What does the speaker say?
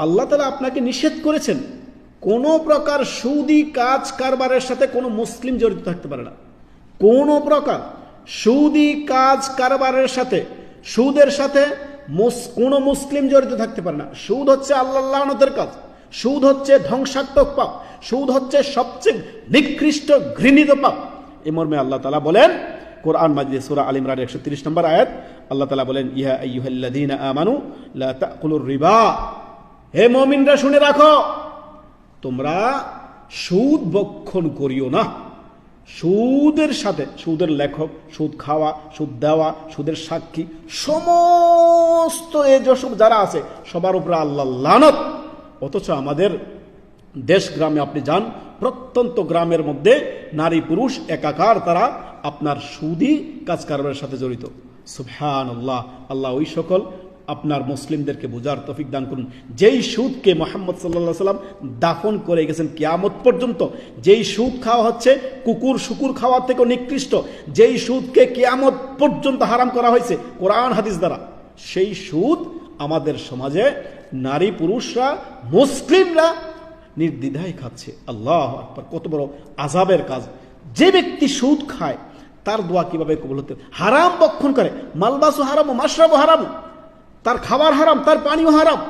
আল্লাহ তাআলা আপনাকে নিষেধ করেছেন কোনো প্রকার সুদি কাজ কারবারের সাথে কোনো মুসলিম জড়িত থাকতে পারে না। কোনো প্রকার সুদি কাজ কারবারের সাথে, সুদের সাথে কোনো মুসলিম জড়িত থাকতে পারে না। সুদ হচ্ছে আল্লাহর লানতের কাজ, সুদ হচ্ছে ধ্বংসাত্মক পাপ, সুদ হচ্ছে সবচেয়ে নিকৃষ্ট ঘৃণিত পাপ। এই মর্মে আল্লাহ তাআলা বলেন কোরআন মাজিদে সূরা আল ইমরান 130 নম্বর আয়াত, আল্লাহ তাআলা বলেন ইয়া আইয়ুহাল্লাযীনা আমানু লা তাকুলুর রিবা, হে মুমিনরা শুনে রাখো, তোমরা সুদ ভক্ষণ করিও না। সুদের সাথে সুদের লেখক, সুদ খাওয়া, সুদ দেওয়া, সুদের সাক্ষী, সমস্ত এই যেসব যারা আছে সবার উপরে আল্লাহর লানত। অথচ আমাদের দেশ গ্রামে আপনি যান, প্রত্যন্ত গ্রামের মধ্যে নারী পুরুষ একাকার, তারা আপনার সুদি কাজ কারবারের সাথে জড়িত। সুবহানাল্লাহ। আল্লাহ ওই সকল আপনার মুসলিমদেরকে বোঝার তৌফিক দান করুন। যেই সুদকে মুহাম্মদ সাল্লাল্লাহু আলাইহি ওয়াসাল্লাম দাফন করে গেছেন কিয়ামত পর্যন্ত, যেই সুদ খাওয়া হচ্ছে কুকুর শুকুর খাওয়ার থেকেও নিকৃষ্ট, যেই সুদকে কিয়ামত পর্যন্ত হারাম করা হয়েছে কোরআন হাদিস দ্বারা, সেই সুদ আমাদের সমাজে নারী পুরুষরা, মুসলিমরা নির্দ্বিধায় খাচ্ছে। আল্লাহু আকবার, কত বড় আযাবের কাজ। যে ব্যক্তি সুদ খায় তার দোয়া কিভাবে কবুল হতে? হারাম বক্ষণ করে, মালবাসু হারাম, মাশরাবু হারাম, তার খাবার হারাম, তার পানিও হারাম।